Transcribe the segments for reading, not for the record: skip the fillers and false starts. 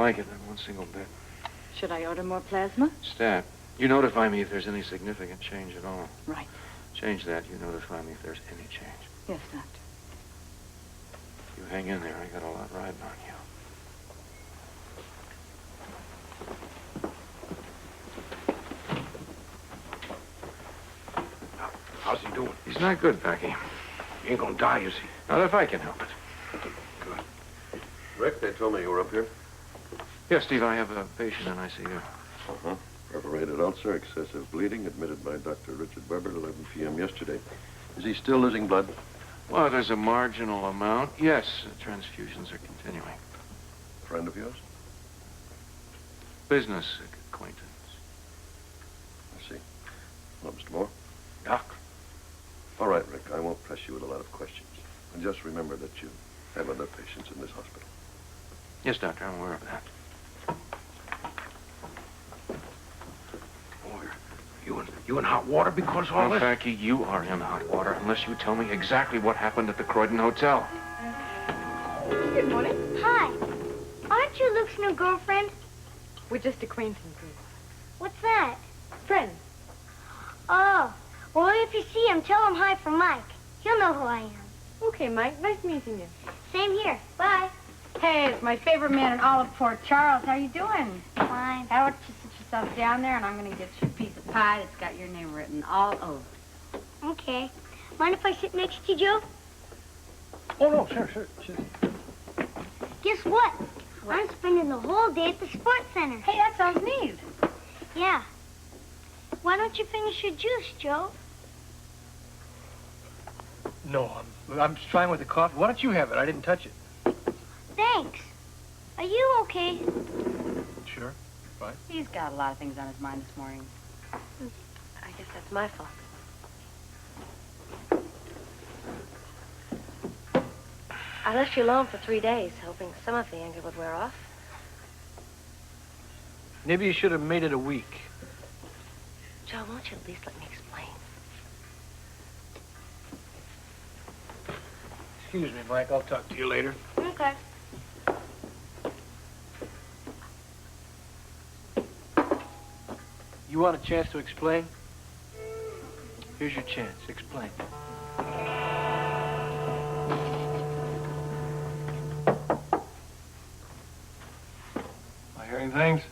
like it, not one single bit. Should I order more plasma? Stat, you notify me if there's any significant change at all. Right. Change that. You notify me if there's any change. Yes, Doctor. You hang in there. I got a lot riding on you. How's he doing? He's not good, Packey. He ain't gonna die, is he? Not if I can help it. Good. Rick, they told me you were up here. Yes, Steve, I have a patient in ICU. Uh-huh. Perforated ulcer, excessive bleeding, admitted by Dr. Richard Weber at 11 p.m. yesterday. Is he still losing blood? Well, there's a marginal amount. Yes, transfusions are continuing. Friend of yours? Business acquaintance. I see. Well, Mr. Moore? Doc. All right, Rick, I won't press you with a lot of questions. And just remember that you have other patients in this hospital. Yes, Doctor, I'm aware of that. You in hot water because of all Well, this? Packey, you are in hot water unless you tell me exactly what happened at the Croiten Hotel. Good morning. Hi. Aren't you Luke's new girlfriend? We're just acquaintances. What's that? Friends. Oh. Well, if you see him, tell him hi from Mike. He'll know who I am. Okay, Mike. Nice meeting you. Same here. Bye. Hey, it's my favorite man in all of Port Charles. How you doing? Fine. How about you sit yourself down there, and I'm going to get you a piece of pie that's got your name written all over. Okay. Mind if I sit next to you, Joe? Oh, no, sure. Guess what? I'm spending the whole day at the sports center. Hey, that sounds neat. Yeah. Why don't you finish your juice, Joe? No, I'm trying with the coffee. Why don't you have it? I didn't touch it. Thanks. Are you okay? Sure. Fine. He's got a lot of things on his mind this morning. I guess that's my fault. I left you alone for 3 days, hoping some of the anger would wear off. Maybe you should have made it a week. Joe, won't you at least let me explain? Excuse me, Mike. I'll talk to you later. Okay. You want a chance to explain? Here's your chance. Explain. Am I hearing things?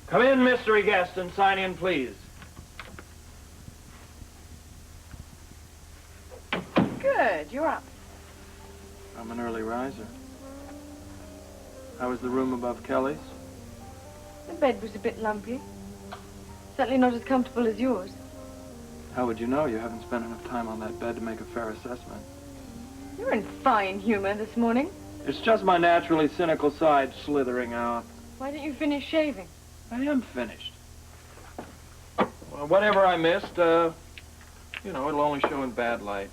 Come in, mystery guest, and sign in, please. Good, you're up. I'm an early riser. How was the room above Kelly's? The bed was a bit lumpy. Certainly not as comfortable as yours. How would you know? You haven't spent enough time on that bed to make a fair assessment. You're in fine humor this morning. It's just my naturally cynical side slithering out. Why didn't you finish shaving? I am finished. Well, whatever I missed, it'll only show in bad light.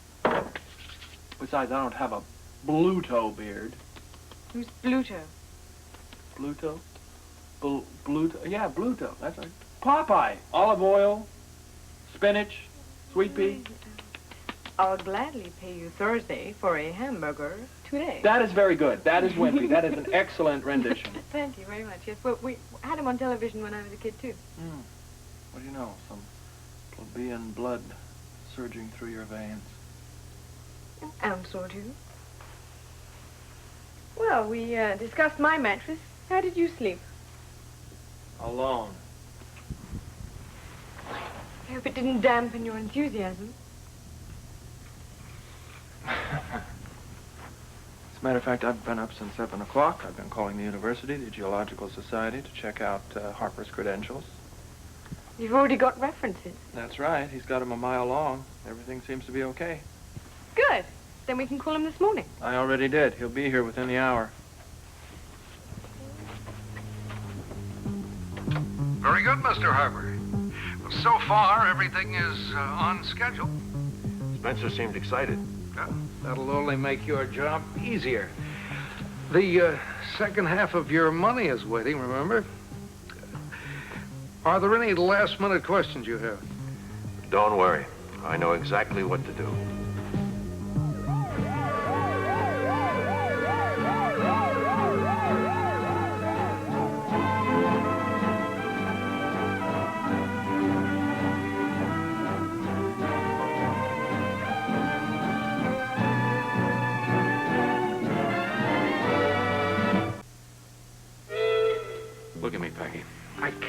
Besides, I don't have a Bluto beard. Who's Bluto? Bluto? Bluto? Yeah, Bluto. That's right. Popeye. Olive oil, spinach, sweet pea. I'll gladly pay you Thursday for a hamburger today. That is very good. That is wimpy. That is an excellent rendition. Thank you very much. Yes, well, we had him on television when I was a kid, too. What do you know? Some plebeian blood surging through your veins. An ounce or two. Well, we discussed my mattress. How did you sleep? Alone. I hope it didn't dampen your enthusiasm. As a matter of fact, I've been up since 7 o'clock. I've been calling the university, the Geological Society, to check out Harper's credentials. You've already got references. That's right. He's got them a mile long. Everything seems to be okay. Good. Then we can call him this morning. I already did. He'll be here within the hour. Very good, Mr. Harper. Well, so far, everything is on schedule. Spencer seemed excited. That'll only make your job easier. The second half of your money is waiting, remember? Are there any last-minute questions you have? Don't worry. I know exactly what to do.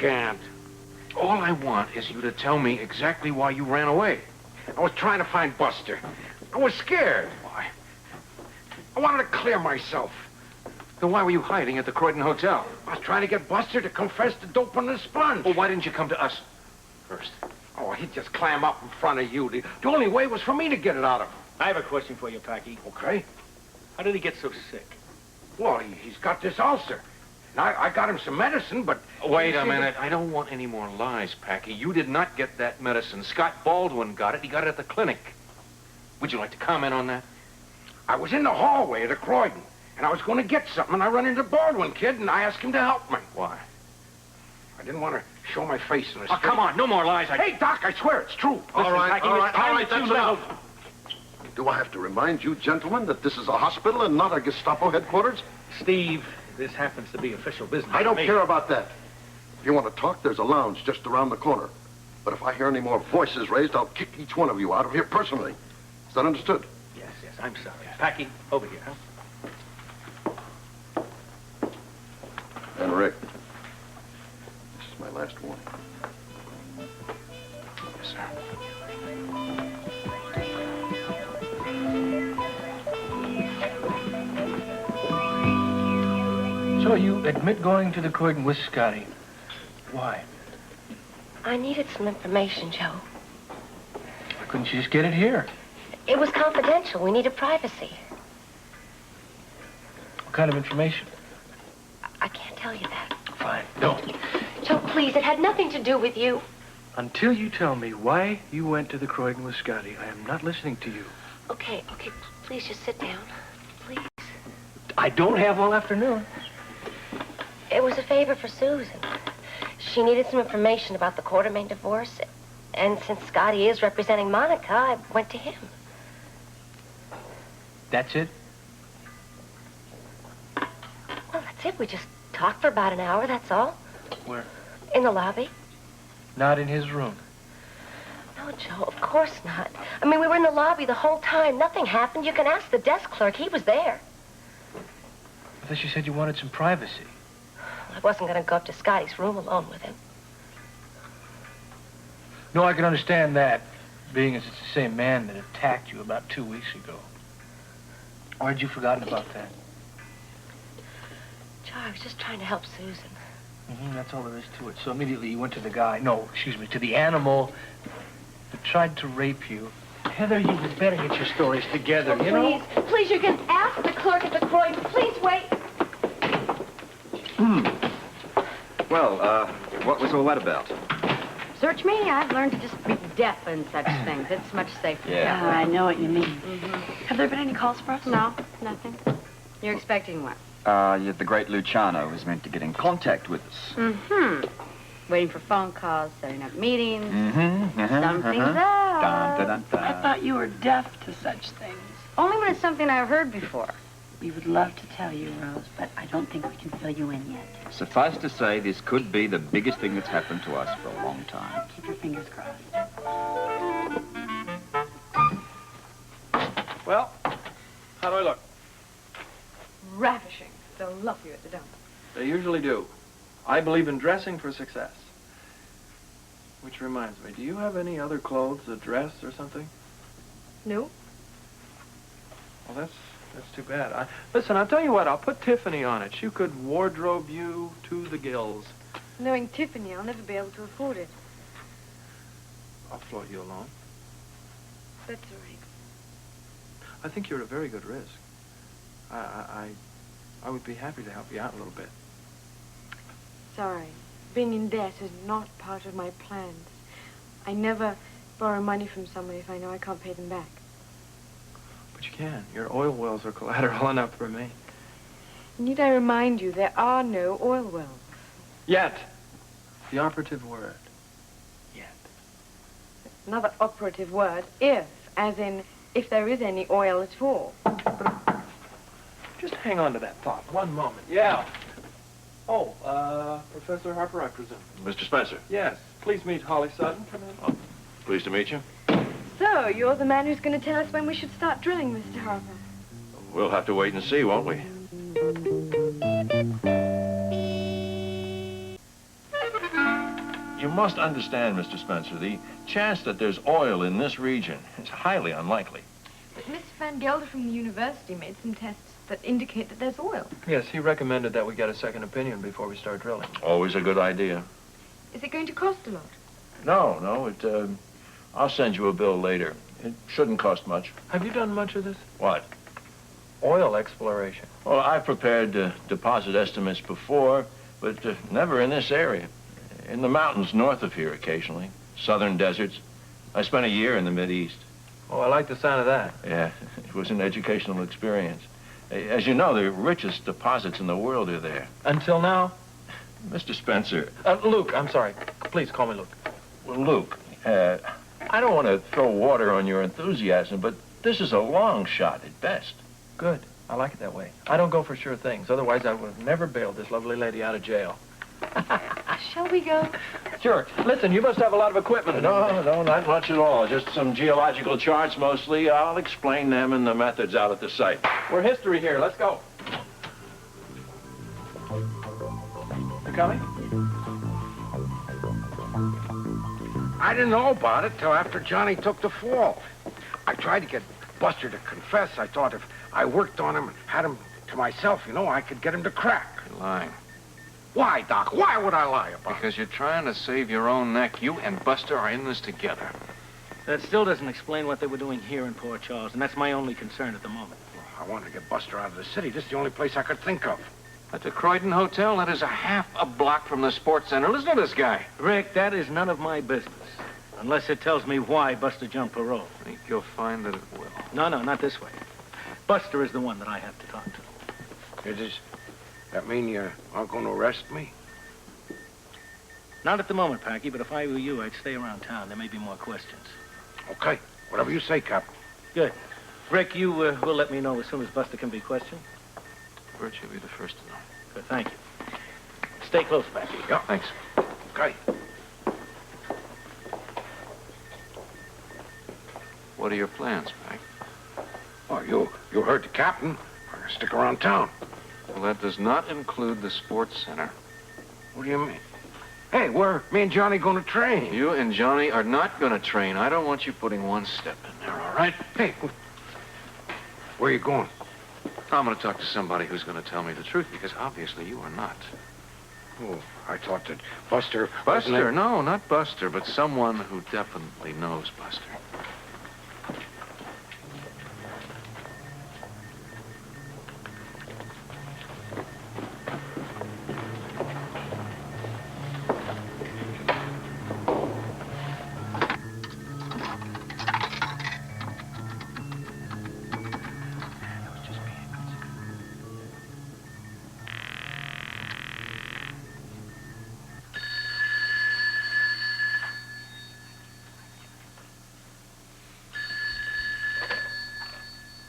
can't. All I want is you to tell me exactly why you ran away. I was trying to find Buster. I was scared. Why? I wanted to clear myself. Then why were you hiding at the Croiten Hotel? I was trying to get Buster to confess to dope on the sponge. Well, why didn't you come to us first? Oh, he'd just clam up in front of you. The only way was for me to get it out of him. I have a question for you, Packey. Okay? How did he get so sick? Well, he's got this ulcer. And I got him some medicine, but... Wait a minute. I don't want any more lies, Packey. You did not get that medicine. Scott Baldwin got it. He got it at the clinic. Would you like to comment on that? I was in the hallway of the Croiten, and I was going to get something, and I run into Baldwin, kid, and I asked him to help me. Why? I didn't want to show my face in the street. Oh, come on. No more lies. Hey, Doc, I swear it's true. All right, Packey, it's time that that's you enough. Do I have to remind you, gentlemen, that this is a hospital and not a Gestapo headquarters? Steve, this happens to be official business. I don't for me. care about that. If you want to talk, there's a lounge just around the corner. But if I hear any more voices raised, I'll kick each one of you out of here personally. Is that understood? Yes, I'm sorry. Packey, over here, huh? And Rick, this is my last warning. Yes, sir. So you admit going to the Croiten with Scotty. Why? I needed some information, Joe. Why couldn't you just get it here? It was confidential. We needed privacy. What kind of information? I can't tell you that. Fine. Don't. Joe, please, it had nothing to do with you. Until you tell me why you went to the Croiten with Scotty, I am not listening to you. Okay, please just sit down. Please. I don't have all afternoon. It was a favor for Susan. She needed some information about the Quartermain divorce, and since Scotty is representing Monica, I went to him. That's it? Well, that's it. We just talked for about an hour, that's all. Where? In the lobby. Not in his room. No, Joe, of course not. I mean, we were in the lobby the whole time. Nothing happened. You can ask the desk clerk. He was there. I thought you said you wanted some privacy. I wasn't going to go up to Scotty's room alone with him. No, I can understand that, being as it's the same man that attacked you about 2 weeks ago. Or had you forgotten about that? Joe, I was just trying to help Susan. That's all there is to it. So immediately you went to the guy, to the animal that tried to rape you. Heather, you had better get your stories together, Oh, you know? Please, you can ask the clerk at the Croiten. Please wait. Well, what was all that about? Search me? I've learned to just be deaf in such things. It's much safer. Yeah. I know what you mean. Have there been any calls for us? No, nothing. You're expecting what? The great Luciano was meant to get in contact with us. Waiting for phone calls, setting up meetings. Something's Something's up. Dun, dun, dun, dun. I thought you were deaf to such things. Only when it's something I've heard before. We would love to tell you, Rose, but I don't think we can fill you in yet. Suffice to say, this could be the biggest thing that's happened to us for a long time. Keep your fingers crossed. Well, how do I look? Ravishing. They'll love you at the dump. They usually do. I believe in dressing for success. Which reminds me, do you have any other clothes, a dress or something? No? Well, that's too bad. Listen, I'll tell you what, I'll put Tiffany on it. She could wardrobe you to the gills. Knowing Tiffany, I'll never be able to afford it. I'll float you alone. That's all right. I think you're a very good risk. I would be happy to help you out a little bit. Sorry. Being in debt is not part of my plans. I never borrow money from someone if I know I can't pay them back. But you can. Your oil wells are collateral enough for me. Need I remind you, there are no oil wells. Yet. The operative word. Yet. Another operative word, if, as in, if there is any oil at all. Just hang on to that thought. One moment. Yeah. Oh, Professor Harper, I presume. Mr. Spencer. Yes. Please meet Holly Sutton. Come in. Oh, pleased to meet you. So, you're the man who's going to tell us when we should start drilling, Mr. Harper. We'll have to wait and see, won't we? You must understand, Mr. Spencer, the chance that there's oil in this region is highly unlikely. But Mr. Van Gelder from the university made some tests that indicate that there's oil. Yes, he recommended that we get a second opinion before we start drilling. Always a good idea. Is it going to cost a lot? No, I'll send you a bill later. It shouldn't cost much. Have you done much of this? What? Oil exploration. Well, I've prepared deposit estimates before, but never in this area. In the mountains north of here occasionally. Southern deserts. I spent a year in the Mideast. Oh, I like the sound of that. Yeah, it was an educational experience. As you know, the richest deposits in the world are there. Until now? Mr. Spencer. Luke, I'm sorry. Please call me Luke. Well, Luke, I don't want to throw water on your enthusiasm, but this is a long shot at best. Good. I like it that way. I don't go for sure things. Otherwise, I would have never bailed this lovely lady out of jail. Shall we go? Sure. Listen, you must have a lot of equipment. No, not much at all. Just some geological charts mostly. I'll explain them and the methods out at the site. We're history here. Let's go. You coming? I didn't know about it till after Johnny took the fall. I tried to get Buster to confess. I thought if I worked on him and had him to myself, you know, I could get him to crack. You're lying. Why, Doc? Why would I lie about it? Because you're trying to save your own neck. You and Buster are in this together. That still doesn't explain what they were doing here in Port Charles, and that's my only concern at the moment. I wanted to get Buster out of the city. This is the only place I could think of. At the Croiten Hotel, that is a half a block from the sports center. Listen to this guy. Rick, that is none of my business. Unless it tells me why Buster jumped parole. I think you'll find that it will. No, not this way. Buster is the one that I have to talk to. Does that mean you aren't going to arrest me? Not at the moment, Packey, but if I were you, I'd stay around town. There may be more questions. Okay. Whatever you say, Captain. Good. Rick, you will let me know as soon as Buster can be questioned? Bert, you'll be the first to know. Good, thank you. Stay close, Packey. Yeah. Thanks. Okay. What are your plans, Pack? Oh, you heard the captain. I'm going to stick around town. Well, that does not include the sports center. What do you mean? Hey, where me and Johnny going to train? You and Johnny are not going to train. I don't want you putting one step in there, all right? Hey, where are you going? I'm going to talk to somebody who's going to tell me the truth, because obviously you are not. Oh, I thought that Buster... Buster? No, not Buster, but someone who definitely knows Buster.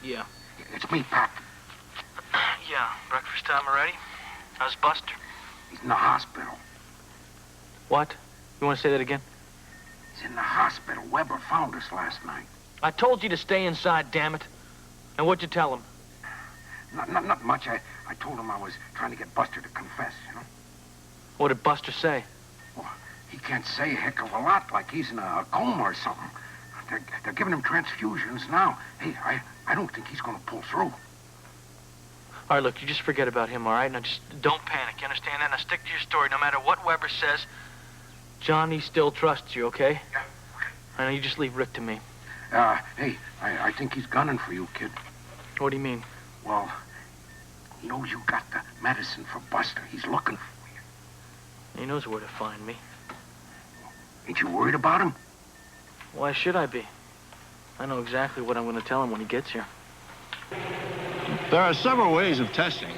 Yeah. It's me, Pack. Yeah, breakfast time already? How's Buster? He's in the hospital. What? You want to say that again? He's in the hospital. Weber found us last night. I told you to stay inside, damn it. And what'd you tell him? Not much. I told him I was trying to get Buster to confess, you know? What did Buster say? Well, he can't say a heck of a lot, like he's in a coma or something. They're giving him transfusions now. Hey, I don't think he's going to pull through. All right, look, you just forget about him, all right? Now, just don't panic, you understand that? Now, stick to your story. No matter what Weber says, Johnny still trusts you, okay? Yeah, okay. I know, you just leave Rick to me. Hey, I think he's gunning for you, kid. What do you mean? Well, he knows you got the medicine for Buster. He's looking for you. He knows where to find me. Ain't you worried about him? Why should I be? I know exactly what I'm going to tell him when he gets here. There are several ways of testing.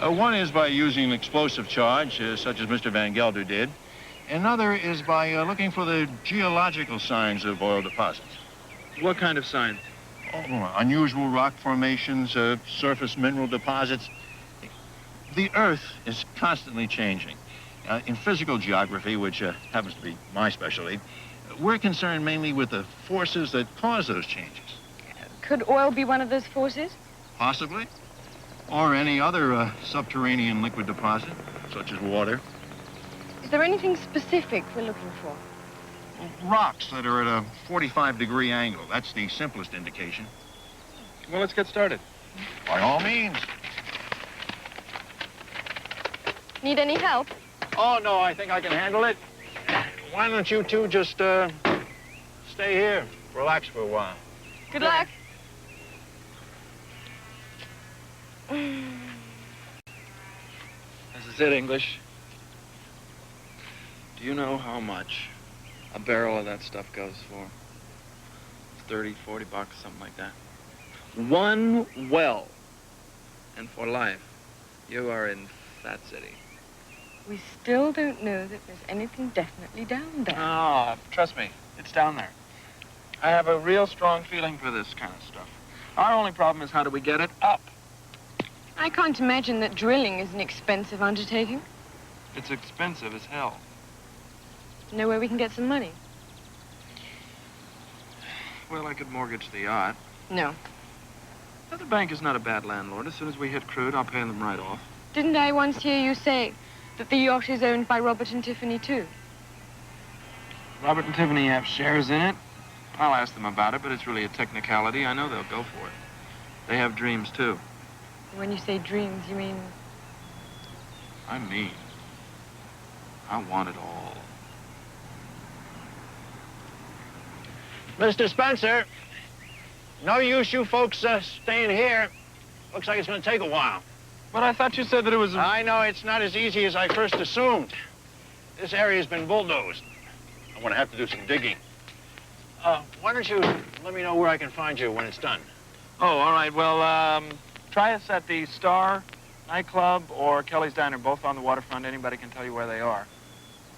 One is by using an explosive charge, such as Mr. Van Gelder did. Another is by looking for the geological signs of oil deposits. What kind of sign? Oh, unusual rock formations, surface mineral deposits. The Earth is constantly changing. In physical geography, which happens to be my specialty, we're concerned mainly with the forces that cause those changes. Could oil be one of those forces? Possibly. Or any other subterranean liquid deposit, such as water. Is there anything specific we're looking for? Rocks that are at a 45-degree angle. That's the simplest indication. Well, let's get started. By all means. Need any help? Oh, no, I think I can handle it. Why don't you two just, stay here, relax for a while. Good luck. This is it, English. Do you know how much a barrel of that stuff goes for? 30, 40 bucks, something like that. One well. And for life, you are in Fat City. We still don't know that there's anything definitely down there. Oh, trust me, it's down there. I have a real strong feeling for this kind of stuff. Our only problem is how do we get it up? I can't imagine that drilling is an expensive undertaking. It's expensive as hell. Know where we can get some money? Well, I could mortgage the yacht. No. But the bank is not a bad landlord. As soon as we hit crude, I'll pay them right off. Didn't I once hear you say that the yacht is owned by Robert and Tiffany, too? Robert and Tiffany have shares in it. I'll ask them about it, but it's really a technicality. I know they'll go for it. They have dreams, too. When you say dreams, you mean... I mean, I want it all. Mr. Spencer, no use you folks staying here. Looks like it's going to take a while. But I thought you said that it was... I know it's not as easy as I first assumed. This area's been bulldozed. I'm going to have to do some digging. Why don't you let me know where I can find you when it's done? Oh, all right. Well, try us at the Star nightclub or Kelly's Diner, both on the waterfront. Anybody can tell you where they are.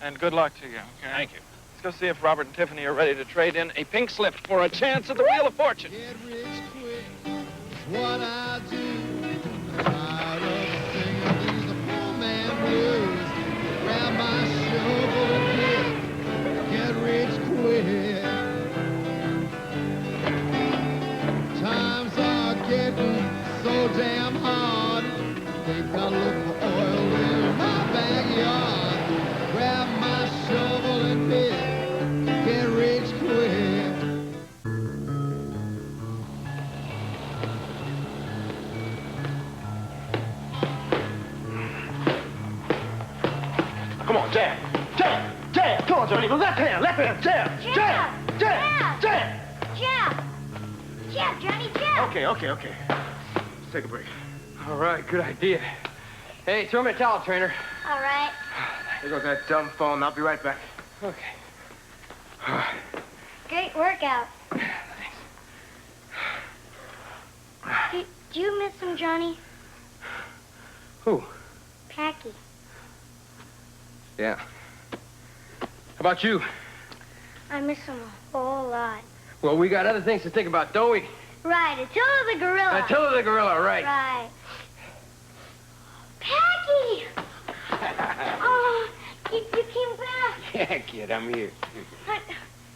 And good luck to you, okay? Thank you. Let's go see if Robert and Tiffany are ready to trade in a pink slip for a chance at the Wheel of Fortune. Get rich quick is what I do. Tired of singing these poor man blues. Grab my shovel and get rich quick. Times are getting so damn hard. They've got to look for oil in my backyard. Grab my shovel and get rich quick. Come on, jab. Jab. Jab. Come on, Johnny. Left hand. Left hand. Jab. Jab. Jab. Jab. Jab. Jab, Johnny, jab. Okay. Let's take a break. All right, good idea. Hey, throw me a towel, trainer. All right. There goes that dumb phone. I'll be right back. Okay. Great workout. Do you miss him, Johnny? Who? Packey. Yeah. How about you? I miss him a whole lot. Well, we got other things to think about, don't we? Right, Attila the gorilla. Attila the gorilla, right. Right. Packey! Oh, you came back. Yeah, kid, I'm here.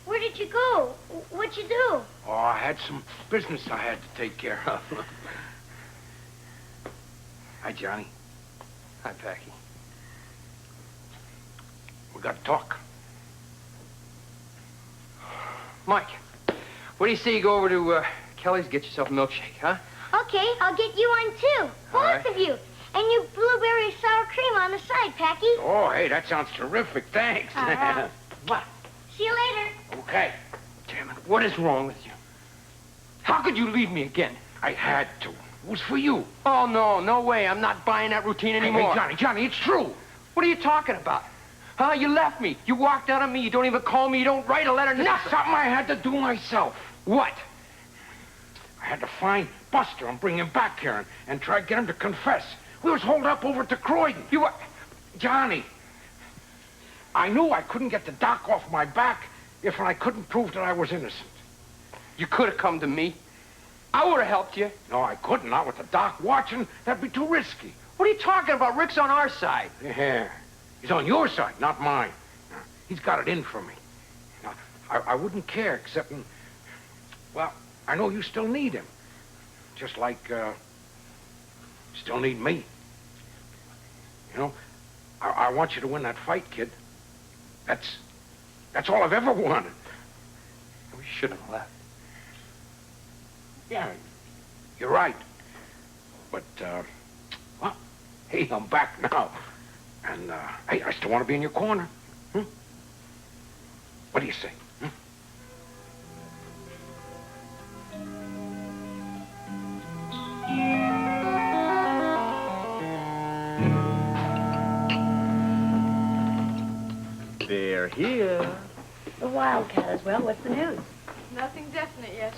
Where did you go? What'd you do? Oh, I had some business I had to take care of. Hi, Johnny. Hi, Packey. We got to talk. Mike, what do you say you go over to Kelly's, get yourself a milkshake, huh? Okay, I'll get you one, too. Both of you. And you blueberry sour cream on the side, Packey. Oh, hey, that sounds terrific. Thanks. What? See you later. Okay. Damn it, what is wrong with you? How could you leave me again? I had to. It was for you. Oh, no way. I'm not buying that routine anymore. Hey, Johnny, it's true. What are you talking about? Huh? You left me. You walked out on me. You don't even call me. You don't write a letter. That's something I had to do myself. What? I had to find Buster and bring him back here and try to get him to confess. We was holed up over to Croiten. You were... Johnny, I knew I couldn't get the doc off my back if I couldn't prove that I was innocent. You could have come to me. I would have helped you. No, I couldn't. Not with the doc watching. That'd be too risky. What are you talking about? Rick's on our side. Yeah. He's on your side, not mine. He's got it in for me. Now, I wouldn't care, except, well, I know you still need him. Just like, you still need me. You know, I want you to win that fight, kid. That's all I've ever wanted. We shouldn't have left. Yeah, you're right. But, well, hey, I'm back now. And, hey, I still want to be in your corner. Hmm? What do you say? Hmm? They're here. The Wildcat as well. What's the news? Nothing definite yet.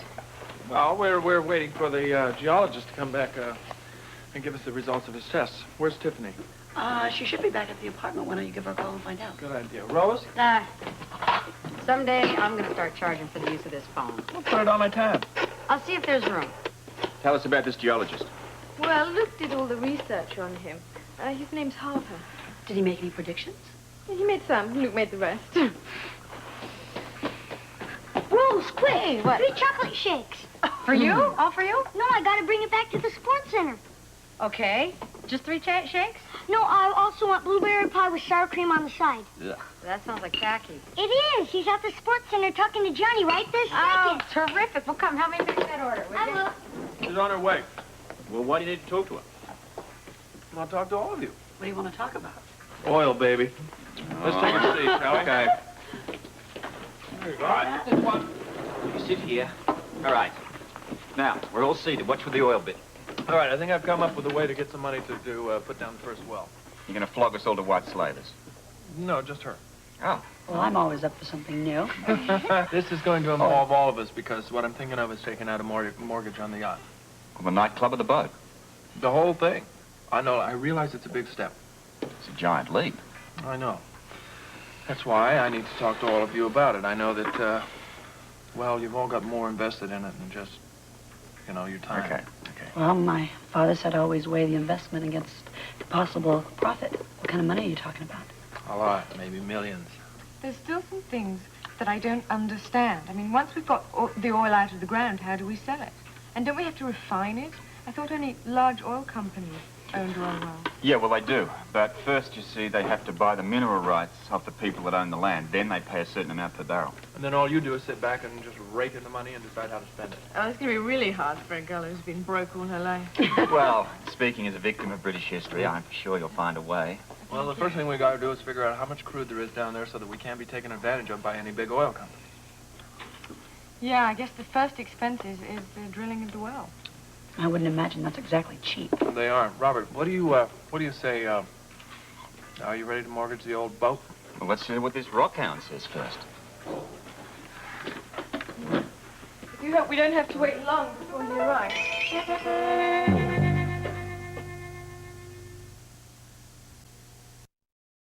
Well, we're waiting for the geologist to come back and give us the results of his tests. Where's Tiffany? She should be back at the apartment. Why don't you give her a call and find out? Good idea. Rose? Someday I'm going to start charging for the use of this phone. I'll put it on my tab. I'll see if there's room. Tell us about this geologist. Well, Luke did all the research on him. His name's Harper. Did he make any predictions? He made some. Luke made the rest. Rose, quick! Hey, what? 3 chocolate shakes. For you? All for you? No, I gotta bring it back to the sports center. Okay. Just 3 shakes? No, I also want blueberry pie with sour cream on the side. Ugh. That sounds like Packey. It is. He's at the sports center talking to Johnny right this Oh, second. terrific. Well, come, help me fix that order, will you? I will. She's on her way. Well, why do you need to talk to her? I'll talk to all of you. What do you want to talk about? Oil, baby. Let's take a seat, shall we? Okay. There you go. All right. You sit here. All right. Now, we're all seated. Watch for the oil bit. All right, I think I've come up with a way to get some money to put down the first well. You're going to flog us all to white slavers. No, just her. Oh. Well, I'm always up for something new. This is going to involve all of us because what I'm thinking of is taking out a mortgage on the yacht. Well, the nightclub or the boat? The whole thing. I know. I realize it's a big step. It's a giant leap. I know. That's why I need to talk to all of you about it. I know that, well, you've all got more invested in it than just, you know, your time. Okay. Well, my father said always weigh the investment against the possible profit. What kind of money are you talking about? A lot, maybe millions. There's still some things that I don't understand. I mean, once we've got the oil out of the ground, how do we sell it? And don't we have to refine it? I thought only large oil companies owned oil wells. Yeah, well, they do. But first, you see, they have to buy the mineral rights of the people that own the land. Then they pay a certain amount per barrel. And then all you do is sit back and just rake in the money and decide how to spend it. Oh, it's going to be really hard for a girl who's been broke all her life. Well, speaking as a victim of British history, I'm sure you'll find a way. Well, the first thing we got to do is figure out how much crude there is down there so that we can't be taken advantage of by any big oil company. Yeah, I guess the first expense is the drilling of the well. I wouldn't imagine that's exactly cheap. They aren't. Robert, what do you say, are you ready to mortgage the old boat? Well, let's see what this rockhound says first. You hope we don't have to wait long before he arrives.